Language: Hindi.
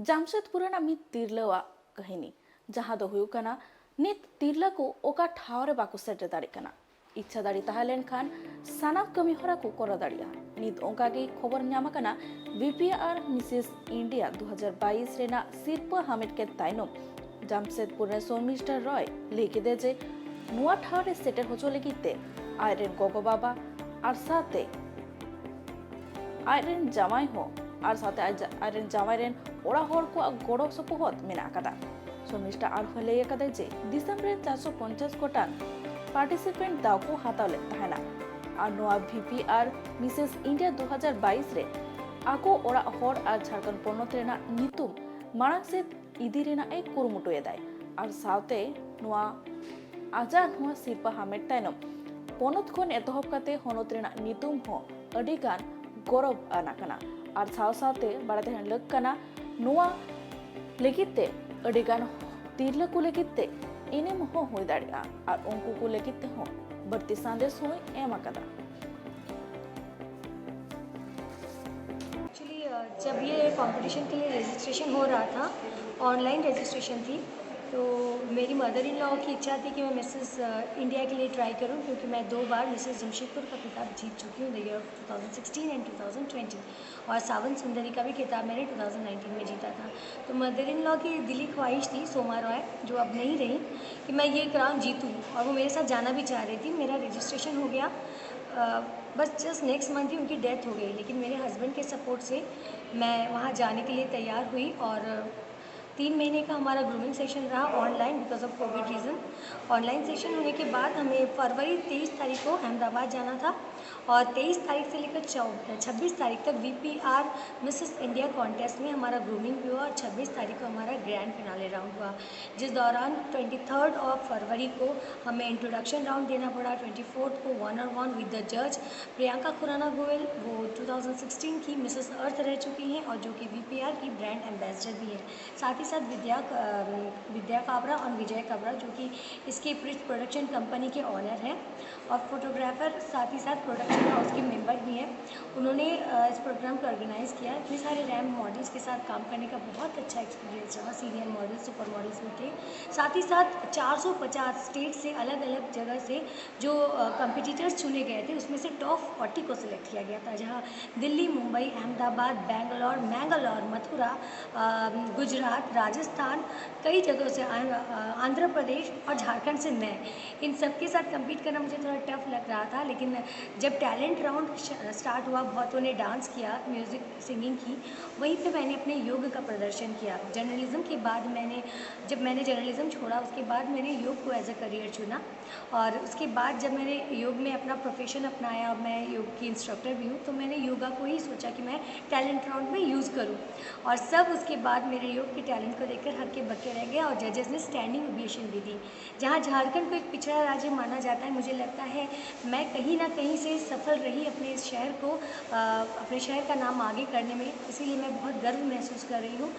जामशेदपुर मीद तिरला कहानी जहाँ दो हुई कना नित तिरला को ओका ठावरे बाको सेटे दाड़ी कना इच्छा दाड़ी तहलेन खान सानाम कमी हरा को कोरा दाड़िया नित ओंका की खबर न्यामा कना VPR Mrs India 2022 Raina सिरपा Hamid के ताइनम जामशेदपुर ने सोमिस्टर रॉय लेके दे जे नुआ ठावरे सेटर हो चले गिते आयरन गोगो बाबा और साथे आयरन जामाई हो और साथे आयरन जामाई रेन ओड़ा होर को गोड़ो सपोहत मेना कदा सोमिस्टर आरफा ले कदा जे दिसंबर 450 गोटान पार्टिसिपेंट दाव को हातावले तहना और नोआ वीपीआर मिसेस इंडिया 2022 रे आको ओड़ा होर और झारखंड पोनत रेना नितुम मांग से इदी रेना एक कुरुमुटो एदाय और साथे नोआ आजा नोआ सिरपा हामेट ताइनम पोनत खन एतहब काते होनत रेना नितुम हो अडिगान गौरव आना और साव साथे बाराते हन लग कना नोआ लेकिते अडिगान तिरला को लेकिते इने हो होय दाड़िया और उनको को लेकिते हो बढ़ती संदेश होय एमा कदा। एक्चुअली जब ये कंपटीशन के लिए रजिस्ट्रेशन हो रहा था, ऑनलाइन रजिस्ट्रेशन थी, तो मेरी मदर इन लॉ की इच्छा थी कि मैं मिसेस इंडिया के लिए ट्राई करूं, क्योंकि मैं 2 बार मिसेस जमशेदपुर का खिताब जीत चुकी हूं, द ईयर 2016 एंड 2020, और सावन सुंदरी का भी खिताब मैंने 2019 में जीता था। तो मदर इन लॉ की दिली ख्वाहिश थी, सोमा रॉय जो अब नहीं रही, कि मैं ये क्राउन जीतूँ, और वो मेरे साथ जाना भी चाह रही थी। मेरा रजिस्ट्रेशन हो गया, बस जस्ट नेक्स्ट मंथ ही उनकी डेथ हो गई, लेकिन मेरे हस्बैंड के सपोर्ट से मैं वहाँ जाने के लिए तैयार हुई। और 3 महीने का हमारा ग्रूमिंग सेशन रहा online, because of Covid reason. Online session होने के बाद हमें फरवरी 23 तारीख को अहमदाबाद जाना था, और 23 तारीख से लेकर 26 तारीख तक वीपीआर मिसेस इंडिया कॉन्टेस्ट में हमारा ग्रूमिंग भी हुआ, और 26 तारीख को हमारा ग्रैंड फिनाले राउंड हुआ, जिस दौरान 23 ऑफ फरवरी को हमें इंट्रोडक्शन राउंड देना पड़ा। 24 को 1-on-1 विद द जज प्रियंका खुराना गोयल, वो 2016 की मिसेस अर्थ रह चुकी हैं और जो कि वीपीआर की ब्रांड एम्बेसडर भी है। साथ ही साथ विद्या काबरा और विजय काबरा, जो कि इसकी प्रोडक्शन कंपनी के ऑनर हैं, और फोटोग्राफर साथ ही साथ प्रोडक्शन हाउस के मेंबर भी हैं। उन्होंने इस प्रोग्राम को ऑर्गेनाइज़ किया। इतने सारे रैम्प मॉडल्स के साथ काम करने का बहुत अच्छा एक्सपीरियंस रहा। सीनियर मॉडल, सुपर मॉडल्स भी थे। साथ ही साथ 450 स्टेट से, अलग अलग जगह से जो कंपिटिटर्स चुने गए थे, उसमें से टॉप 40 को सिलेक्ट किया गया था, जहाँ दिल्ली, मुंबई, अहमदाबाद, बेंगलोर, मैंगलोर, मथुरा, गुजरात, राजस्थान, कई जगहों से, आंध्र प्रदेश और झारखंड से मैं, इन सब के साथ कम्पीट करना मुझे थोड़ा टफ लग रहा था। लेकिन जब टैलेंट राउंड स्टार्ट हुआ, बहुतों ने डांस किया, म्यूज़िक, सिंगिंग की, वहीं पे मैंने अपने योग का प्रदर्शन किया। जर्नलिज्म के बाद जब मैंने जर्नलिज्म छोड़ा, उसके बाद मैंने योग को एज अ करियर चुना, और उसके बाद जब मैंने योग में अपना प्रोफेशन अपनाया, मैं योग की इंस्ट्रक्टर भी हूँ, तो मैंने योगा को ही सोचा कि मैं टैलेंट राउंड में यूज़ करूँ, और सब उसके बाद मेरे योग के टैलेंट को देखकर हक्के बक्के रह गए, और जजेस ने स्टैंडिंग ओवेशन भी दी। जहाँ झारखंड को एक पिछड़ा राज्य माना जाता है, मुझे लगता है मैं कहीं ना कहीं से सफल रही अपने इस शहर को, अपने शहर का नाम आगे करने में, इसीलिए मैं बहुत गर्व महसूस कर रही हूँ।